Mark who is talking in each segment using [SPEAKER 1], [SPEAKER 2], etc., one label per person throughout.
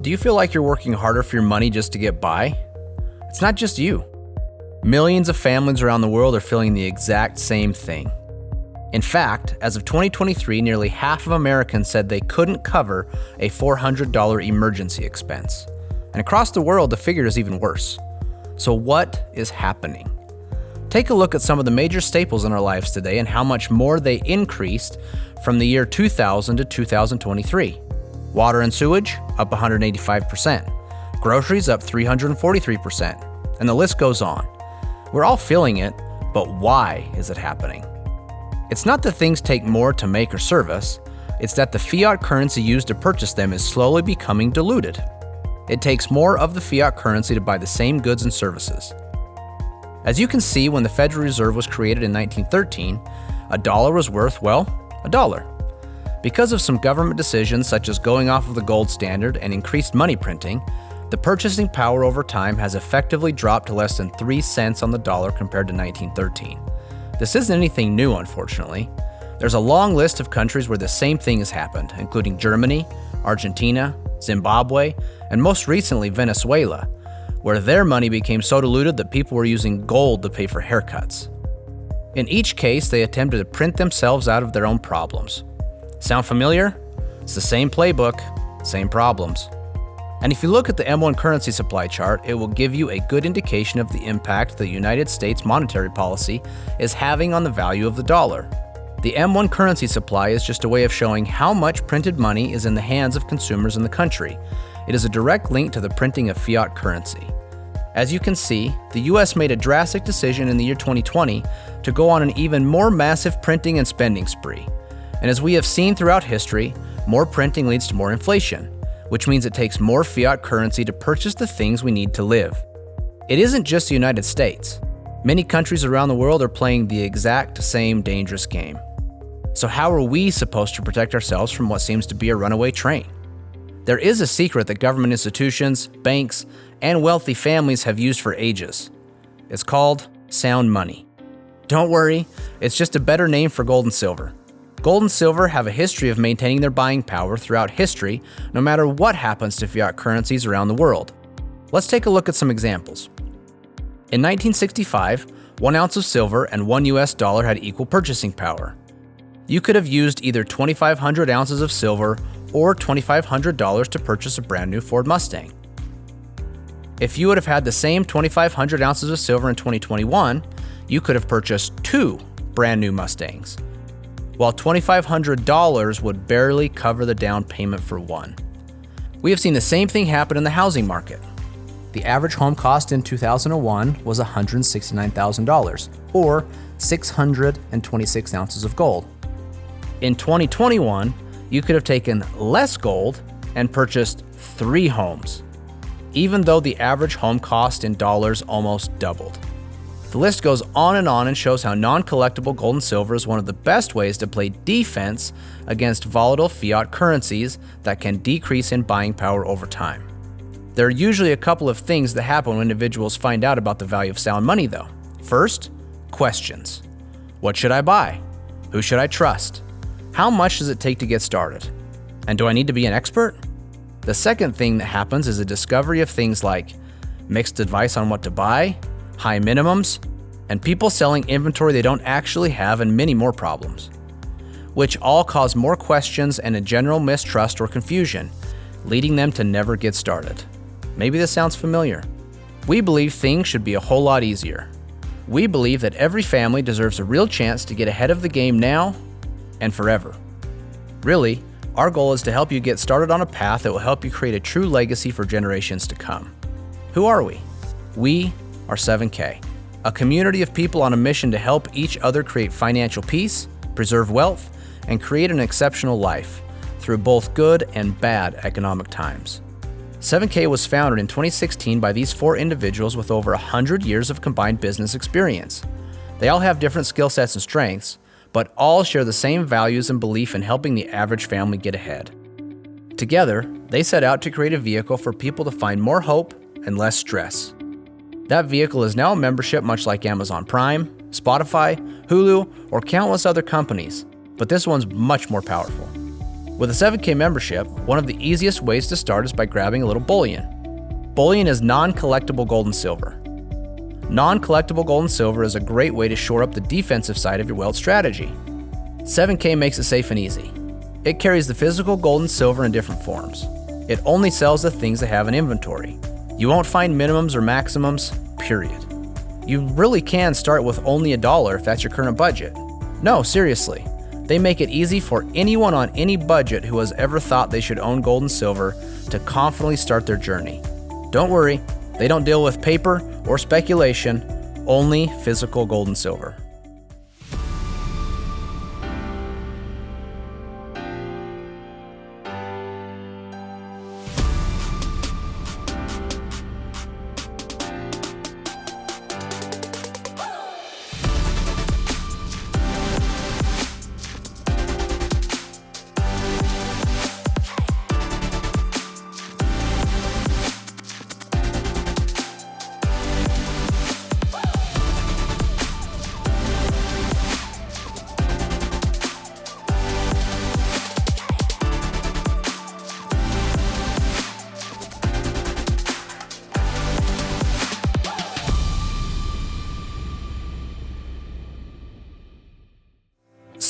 [SPEAKER 1] Do you feel like you're working harder for your money just to get by? It's not just you. Millions of families around the world are feeling the exact same thing. In fact, as of 2023, nearly half of Americans said they couldn't cover a $400 emergency expense. And across the world, the figure is even worse. So what is happening? Take a look at some of the major staples in our lives today and how much more they increased from the year 2000 to 2023. Water and sewage, up 185%. Groceries, up 343%. And the list goes on. We're all feeling it, but why is it happening? It's not that things take more to make or serve us, it's that the fiat currency used to purchase them is slowly becoming diluted. It takes more of the fiat currency to buy the same goods and services. As you can see, when the Federal Reserve was created in 1913, a dollar was worth, well, a dollar. Because of some government decisions such as going off of the gold standard and increased money printing, the purchasing power over time has effectively dropped to less than 3 cents on the dollar compared to 1913. This isn't anything new, unfortunately. There's a long list of countries where the same thing has happened, including Germany, Argentina, Zimbabwe, and most recently Venezuela, where their money became so diluted that people were using gold to pay for haircuts. In each case, they attempted to print themselves out of their own problems. Sound familiar? It's the same playbook, same problems. And if you look at the M1 currency supply chart, it will give you a good indication of the impact the United States monetary policy is having on the value of the dollar. The M1 currency supply is just a way of showing how much printed money is in the hands of consumers in the country. It is a direct link to the printing of fiat currency. As you can see, the US made a drastic decision in the year 2020 to go on an even more massive printing and spending spree. And as we have seen throughout history, more printing leads to more inflation, which means it takes more fiat currency to purchase the things we need to live. It isn't just the United States. Many countries around the world are playing the exact same dangerous game. So how are we supposed to protect ourselves from what seems to be a runaway train? There is a secret that government institutions, banks, and wealthy families have used for ages. It's called sound money. Don't worry, it's just a better name for gold and silver. Gold and silver have a history of maintaining their buying power throughout history, no matter what happens to fiat currencies around the world. Let's take a look at some examples. In 1965, 1 ounce of silver and $1 had equal purchasing power. You could have used either 2,500 ounces of silver or $2,500 to purchase a brand new Ford Mustang. If you would have had the same 2,500 ounces of silver in 2021, you could have purchased 2 brand new Mustangs, while $2,500 would barely cover the down payment for one. We have seen the same thing happen in the housing market. The average home cost in 2001 was $169,000, or 626 ounces of gold. In 2021, you could have taken less gold and purchased 3 homes, even though the average home cost in dollars almost doubled. The list goes on and shows how non-collectible gold and silver is one of the best ways to play defense against volatile fiat currencies that can decrease in buying power over time. There are usually a couple of things that happen when individuals find out about the value of sound money, though. First, questions. What should I buy? Who should I trust? How much does it take to get started? And do I need to be an expert? The second thing that happens is a discovery of things like mixed advice on what to buy, high minimums, and people selling inventory they don't actually have, and many more problems, which all cause more questions and a general mistrust or confusion, leading them to never get started. Maybe this sounds familiar. We believe things should be a whole lot easier. We believe that every family deserves a real chance to get ahead of the game now and forever. Really, our goal is to help you get started on a path that will help you create a true legacy for generations to come. Who are we? We are 7K, a community of people on a mission to help each other create financial peace, preserve wealth, and create an exceptional life through both good and bad economic times. 7K was founded in 2016 by these 4 individuals with over 100 years of combined business experience. They all have different skill sets and strengths, but all share the same values and belief in helping the average family get ahead. Together, they set out to create a vehicle for people to find more hope and less stress. That vehicle is now a membership much like Amazon Prime, Spotify, Hulu, or countless other companies, but this one's much more powerful. With a 7K membership, one of the easiest ways to start is by grabbing a little bullion. Bullion is non-collectible gold and silver. Non-collectible gold and silver is a great way to shore up the defensive side of your wealth strategy. 7K makes it safe and easy. It carries the physical gold and silver in different forms. It only sells the things that have an inventory. You won't find minimums or maximums, period. You really can start with only $1 if that's your current budget. No, seriously. They make it easy for anyone on any budget who has ever thought they should own gold and silver to confidently start their journey. Don't worry, they don't deal with paper or speculation, only physical gold and silver.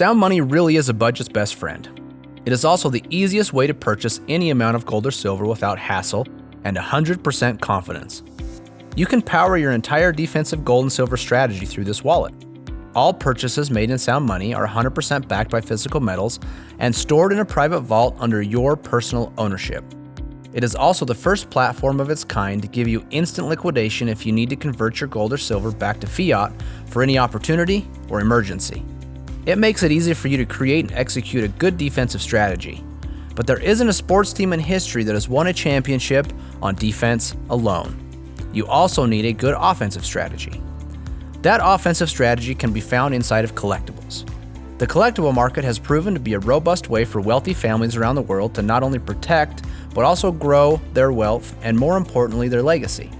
[SPEAKER 1] Sound money really is a budget's best friend. It is also the easiest way to purchase any amount of gold or silver without hassle and 100% confidence. You can power your entire defensive gold and silver strategy through this wallet. All purchases made in Sound Money are 100% backed by physical metals and stored in a private vault under your personal ownership. It is also the first platform of its kind to give you instant liquidation if you need to convert your gold or silver back to fiat for any opportunity or emergency. It makes it easy for you to create and execute a good defensive strategy. But there isn't a sports team in history that has won a championship on defense alone. You also need a good offensive strategy. That offensive strategy can be found inside of collectibles. The collectible market has proven to be a robust way for wealthy families around the world to not only protect, but also grow their wealth and, more importantly, their legacy.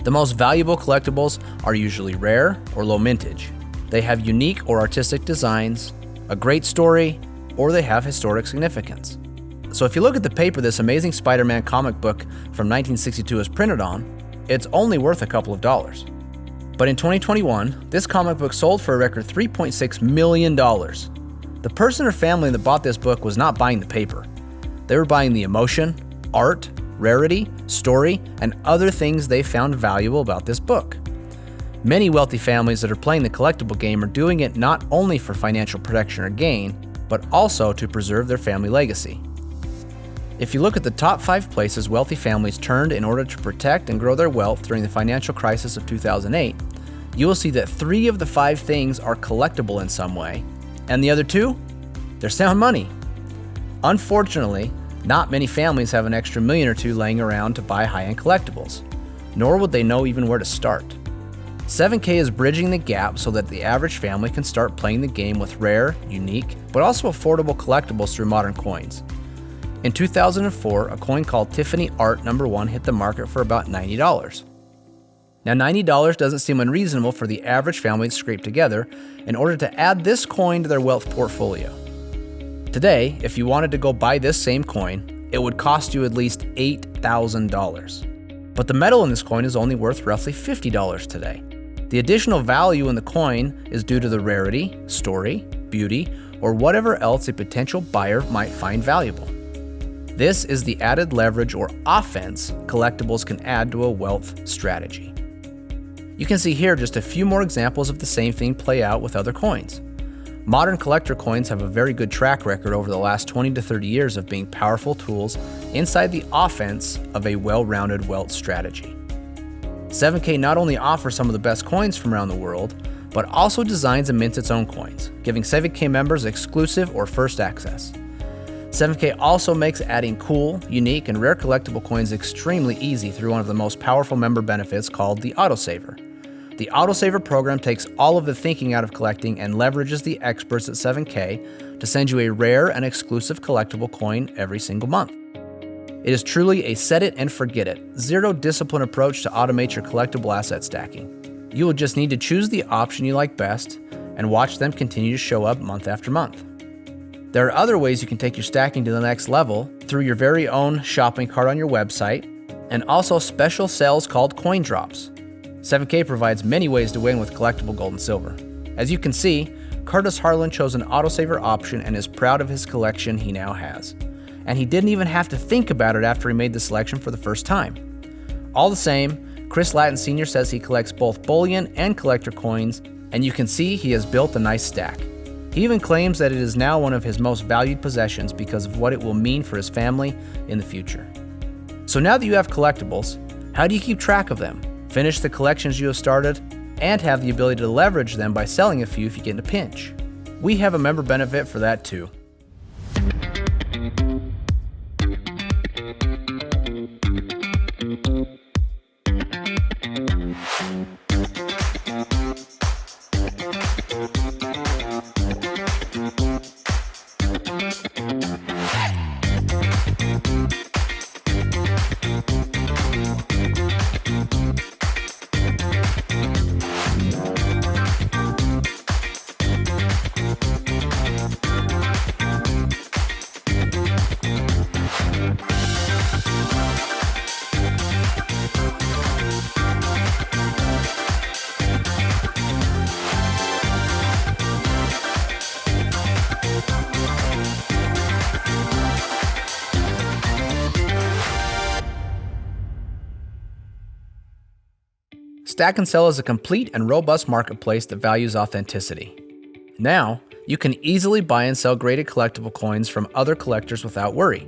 [SPEAKER 1] The most valuable collectibles are usually rare or low mintage. They have unique or artistic designs, a great story, or they have historic significance. So if you look at the paper this amazing Spider-Man comic book from 1962 is printed on, it's only worth a couple of dollars. But in 2021, this comic book sold for a record $3.6 million. The person or family that bought this book was not buying the paper. They were buying the emotion, art, rarity, story, and other things they found valuable about this book. Many wealthy families that are playing the collectible game are doing it not only for financial protection or gain, but also to preserve their family legacy. If you look at the top 5 places wealthy families turned in order to protect and grow their wealth during the financial crisis of 2008, you will see that 3 of the 5 things are collectible in some way, and the other 2, they're sound money. Unfortunately, not many families have an extra $1 million or $2 million laying around to buy high-end collectibles, nor would they know even where to start. 7K is bridging the gap so that the average family can start playing the game with rare, unique, but also affordable collectibles through modern coins. In 2004, a coin called Tiffany Art No. 1 hit the market for about $90. Now, $90 doesn't seem unreasonable for the average family to scrape together in order to add this coin to their wealth portfolio. Today, if you wanted to go buy this same coin, it would cost you at least $8,000. But the metal in this coin is only worth roughly $50 today. The additional value in the coin is due to the rarity, story, beauty, or whatever else a potential buyer might find valuable. This is the added leverage or offense collectibles can add to a wealth strategy. You can see here just a few more examples of the same thing play out with other coins. Modern collector coins have a very good track record over the last 20 to 30 years of being powerful tools inside the offense of a well-rounded wealth strategy. 7K not only offers some of the best coins from around the world, but also designs and mints its own coins, giving 7K members exclusive or first access. 7K also makes adding cool, unique, and rare collectible coins extremely easy through one of the most powerful member benefits called the Autosaver. The Autosaver program takes all of the thinking out of collecting and leverages the experts at 7K to send you a rare and exclusive collectible coin every single month. It is truly a set it and forget it, zero discipline approach to automate your collectible asset stacking. You will just need to choose the option you like best and watch them continue to show up month after month. There are other ways you can take your stacking to the next level through your very own shopping cart on your website, and also special sales called coin drops. 7K provides many ways to win with collectible gold and silver. As you can see, Curtis Harlan chose an autosaver option and is proud of his collection he now has. And he didn't even have to think about it after he made the selection for the first time. All the same, Chris Lattin Sr. says he collects both bullion and collector coins, and you can see he has built a nice stack. He even claims that it is now one of his most valued possessions because of what it will mean for his family in the future. So now that you have collectibles, how do you keep track of them, finish the collections you have started, and have the ability to leverage them by selling a few if you get in a pinch? We have a member benefit for that too. Stack and Sell is a complete and robust marketplace that values authenticity. Now, you can easily buy and sell graded collectible coins from other collectors without worry.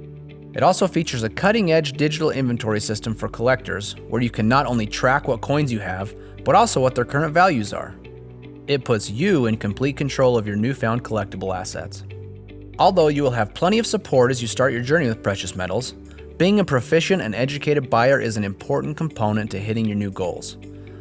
[SPEAKER 1] It also features a cutting-edge digital inventory system for collectors where you can not only track what coins you have, but also what their current values are. It puts you in complete control of your newfound collectible assets. Although you will have plenty of support as you start your journey with precious metals, being a proficient and educated buyer is an important component to hitting your new goals.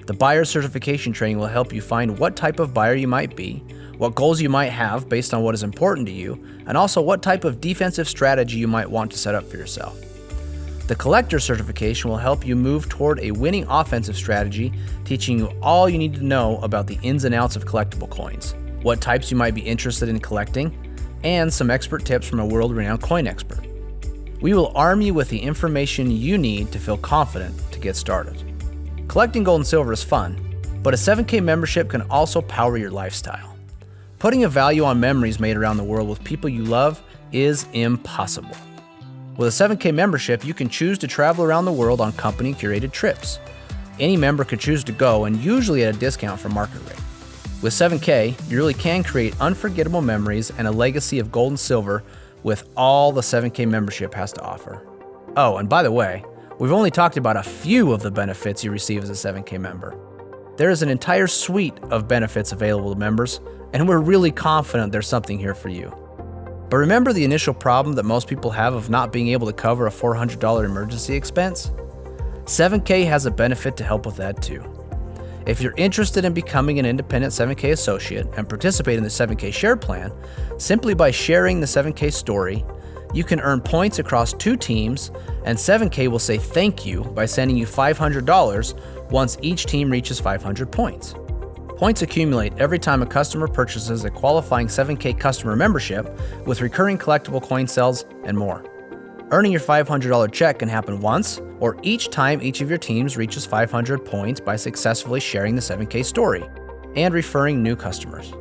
[SPEAKER 1] The buyer certification training will help you find what type of buyer you might be, what goals you might have based on what is important to you, and also what type of defensive strategy you might want to set up for yourself. The collector certification will help you move toward a winning offensive strategy, teaching you all you need to know about the ins and outs of collectible coins, what types you might be interested in collecting, and some expert tips from a world-renowned coin expert. We will arm you with the information you need to feel confident to get started. Collecting gold and silver is fun, but a 7K membership can also power your lifestyle. Putting a value on memories made around the world with people you love is impossible. With a 7K membership, you can choose to travel around the world on company-curated trips. Any member could choose to go, and usually at a discount from market rate. With 7K, you really can create unforgettable memories and a legacy of gold and silver with all the 7K membership has to offer. Oh, and by the way, we've only talked about a few of the benefits you receive as a 7K member. There is an entire suite of benefits available to members, and we're really confident there's something here for you. But remember the initial problem that most people have of not being able to cover a $400 emergency expense? 7K has a benefit to help with that too. If you're interested in becoming an independent 7K associate and participate in the 7K share plan, simply by sharing the 7K story, you can earn points across 2 teams, and 7K will say thank you by sending you $500 once each team reaches 500 points. Points accumulate every time a customer purchases a qualifying 7K customer membership with recurring collectible coin sales and more. Earning your $500 check can happen once or each time each of your teams reaches 500 points by successfully sharing the 7K story and referring new customers.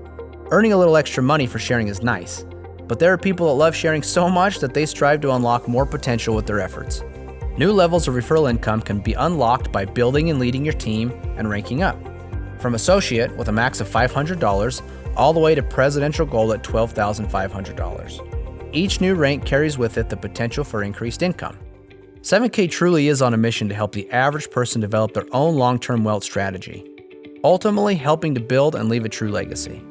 [SPEAKER 1] Earning a little extra money for sharing is nice, but there are people that love sharing so much that they strive to unlock more potential with their efforts. New levels of referral income can be unlocked by building and leading your team and ranking up. From associate with a max of $500 all the way to presidential gold at $12,500. Each new rank carries with it the potential for increased income. 7K truly is on a mission to help the average person develop their own long-term wealth strategy, ultimately helping to build and leave a true legacy.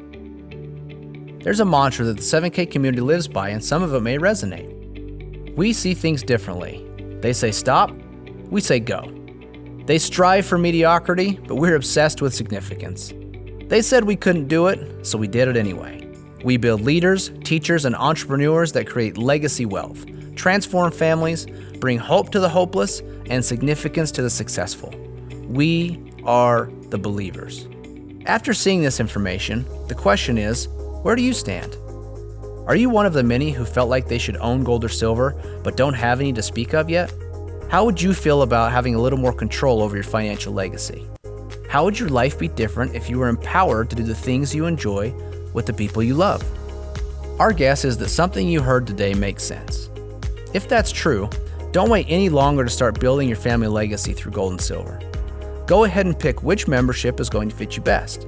[SPEAKER 1] There's a mantra that the 7K community lives by, and some of it may resonate. We see things differently. They say stop, we say go. They strive for mediocrity, but we're obsessed with significance. They said we couldn't do it, so we did it anyway. We build leaders, teachers, and entrepreneurs that create legacy wealth, transform families, bring hope to the hopeless, and significance to the successful. We are the believers. After seeing this information, the question is, where do you stand? Are you one of the many who felt like they should own gold or silver but don't have any to speak of yet? How would you feel about having a little more control over your financial legacy? How would your life be different if you were empowered to do the things you enjoy with the people you love? Our guess is that something you heard today makes sense. If that's true, don't wait any longer to start building your family legacy through gold and silver. Go ahead and pick which membership is going to fit you best.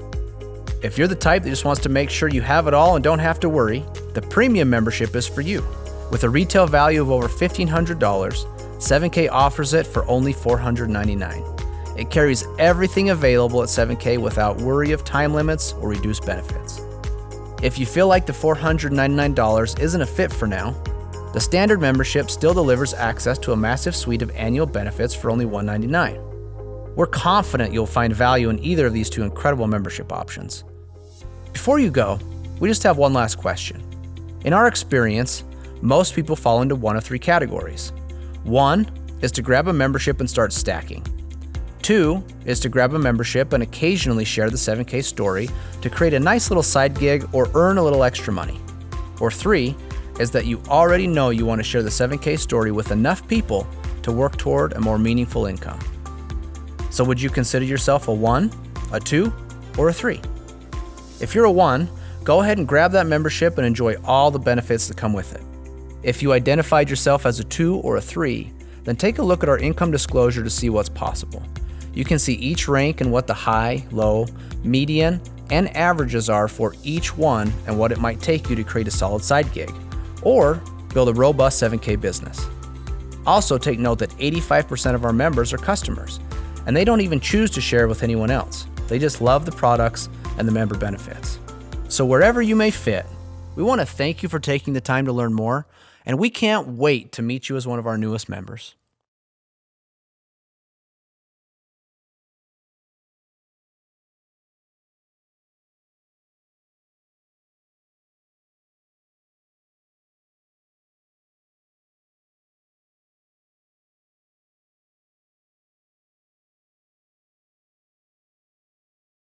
[SPEAKER 1] If you're the type that just wants to make sure you have it all and don't have to worry, the premium membership is for you. With a retail value of over $1,500, 7K offers it for only $499. It carries everything available at 7K without worry of time limits or reduced benefits. If you feel like the $499 isn't a fit for now, the standard membership still delivers access to a massive suite of annual benefits for only $199. We're confident you'll find value in either of these two incredible membership options. Before you go, we just have one last question. In our experience, most people fall into one of three categories. 1 is to grab a membership and start stacking. 2 is to grab a membership and occasionally share the 7K story to create a nice little side gig or earn a little extra money. Or 3 is that you already know you want to share the 7K story with enough people to work toward a more meaningful income. So would you consider yourself a 1, a 2, or a 3? If you're a 1, go ahead and grab that membership and enjoy all the benefits that come with it. If you identified yourself as a 2 or a 3, then take a look at our income disclosure to see what's possible. You can see each rank and what the high, low, median, and averages are for each one and what it might take you to create a solid side gig or build a robust 7K business. Also take note that 85% of our members are customers, and they don't even choose to share with anyone else. They just love the products and the member benefits. So wherever you may fit, we want to thank you for taking the time to learn more, and we can't wait to meet you as one of our newest members.